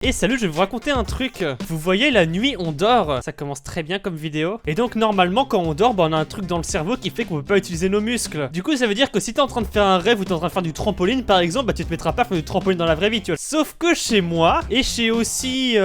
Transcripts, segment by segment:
Et salut, je vais vous raconter un truc. Vous voyez, la nuit on dort, ça commence très bien comme vidéo. Et donc normalement quand on dort, on a un truc dans le cerveau qui fait qu'on peut pas utiliser nos muscles. Du coup ça veut dire que si t'es en train de faire un rêve ou t'es en train de faire du trampoline par exemple, tu te mettras pas à faire du trampoline dans la vraie vie, tu vois. Sauf que chez moi, et chez aussi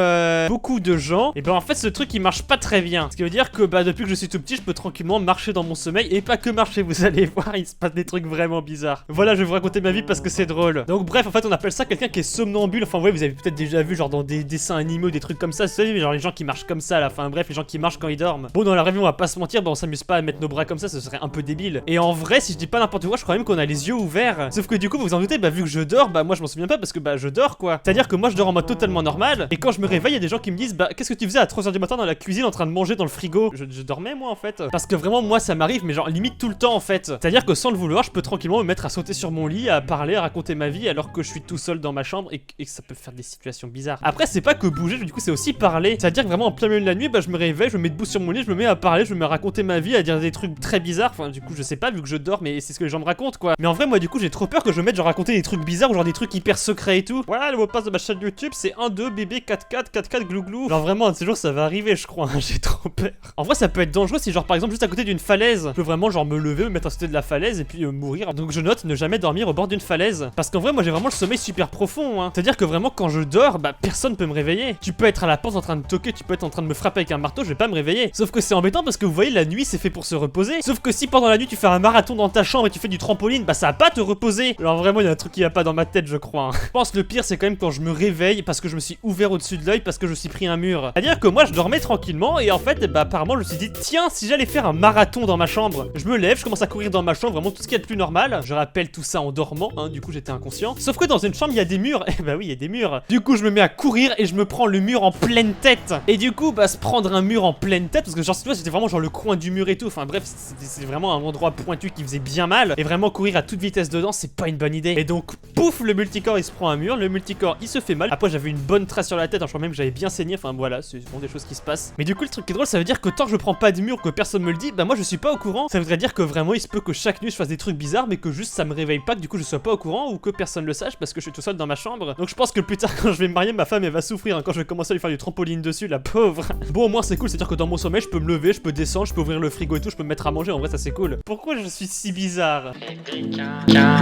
beaucoup de gens, et en fait ce truc il marche pas très bien. Ce qui veut dire que depuis que je suis tout petit, je peux tranquillement marcher dans mon sommeil. Et pas que marcher, vous allez voir, il se passe des trucs vraiment bizarres. Voilà, je vais vous raconter ma vie parce que c'est drôle. Donc bref, en fait on appelle ça quelqu'un qui est somnambule. Enfin ouais, vous avez peut-être déjà vu genre dans des dessins animaux, des trucs comme ça, vous savez, genre les gens qui marchent comme ça là, enfin bref, les gens qui marchent quand ils dorment. Bon, dans la vraie vie on va pas se mentir, on s'amuse pas à mettre nos bras comme ça, ce serait un peu débile. Et en vrai, si je dis pas n'importe quoi, je crois même qu'on a les yeux ouverts. Sauf que du coup, vous vous en doutez, vu que je dors, moi je m'en souviens pas parce que je dors quoi. C'est-à-dire que moi je dors en mode totalement normal, et quand je me réveille, il y a des gens qui me disent qu'est-ce que tu faisais à 3h du matin dans la cuisine en train de manger dans le frigo? Je dormais moi en fait. Parce que vraiment moi ça m'arrive, mais genre limite tout le temps en fait. C'est-à-dire que sans le vouloir, je peux tranquillement me mettre à sauter sur mon lit, à parler, à raconter ma vie alors que je suis tout seul dans ma chambre et que ça peut faire des situations bizarres. Après c'est pas que bouger, du coup c'est aussi parler. C'est-à-dire que vraiment en plein milieu de la nuit, je me réveille, je me mets debout sur mon lit, je me mets à parler, je me mets à raconter ma vie, à dire des trucs très bizarres. Enfin du coup je sais pas vu que je dors, mais c'est ce que les gens me racontent quoi. Mais en vrai moi du coup j'ai trop peur que je me mette genre raconter des trucs bizarres ou genre des trucs hyper secrets et tout. Voilà, le mot de passe de ma chaîne YouTube c'est 12 bébé 44 glouglou. Genre vraiment un de ces jours ça va arriver je crois, j'ai trop peur. En vrai ça peut être dangereux si genre par exemple juste à côté d'une falaise, je peux vraiment genre me lever, me mettre à côté de la falaise et puis mourir. Donc je note ne jamais dormir au bord d'une falaise. Parce qu'en vrai moi j'ai vraiment le sommeil super profond hein. C'est-à-dire que vraiment quand je dors, personne peut me réveiller. Tu peux être à la porte en train de toquer, tu peux être en train de me frapper avec un marteau, je vais pas me réveiller. Sauf que c'est embêtant parce que vous voyez la nuit c'est fait pour se reposer. Sauf que si pendant la nuit tu fais un marathon dans ta chambre et tu fais du trampoline, ça va pas te reposer. Alors vraiment il y a un truc qui va pas dans ma tête je crois hein. Je pense le pire c'est quand même quand je me réveille parce que je me suis ouvert au-dessus de l'œil parce que je me suis pris un mur. C'est-à-dire que moi je dormais tranquillement et en fait apparemment je me suis dit tiens si j'allais faire un marathon dans ma chambre. Je me lève, je commence à courir dans ma chambre, vraiment tout ce qu'il y a de plus normal. Je rappelle tout ça en dormant hein, du coup j'étais inconscient. Sauf que dans une chambre il y a des murs. Et oui il y a des murs. Du coup je me mets à courir et je me prends le mur en pleine tête. Et du coup se prendre un mur en pleine tête parce que genre c'était vraiment genre le coin du mur et tout. Enfin bref c'est vraiment un endroit pointu qui faisait bien mal. Et vraiment courir à toute vitesse dedans c'est pas une bonne idée. Et donc pouf le multicorps il se prend un mur. Le multicorps il se fait mal. Après j'avais une bonne trace sur la tête hein, je crois même que j'avais bien saigné. Enfin voilà c'est vraiment des choses qui se passent. Mais du coup le truc qui est drôle ça veut dire que tant que je prends pas de mur que personne me le dit moi je suis pas au courant. Ça voudrait dire que vraiment il se peut que chaque nuit je fasse des trucs bizarres mais que juste ça me réveille pas, que du coup je sois pas au courant ou que personne le sache parce que je suis tout seul dans ma chambre. Donc je pense que plus tard quand je vais me marier ma femme elle va souffrir hein, quand je vais commencer à lui faire du trampoline dessus la pauvre. Bon au moins c'est cool, c'est à dire que dans mon sommeil je peux me lever, je peux descendre, je peux ouvrir le frigo et tout, je peux me mettre à manger, en vrai ça c'est cool. Pourquoi je suis si bizarre?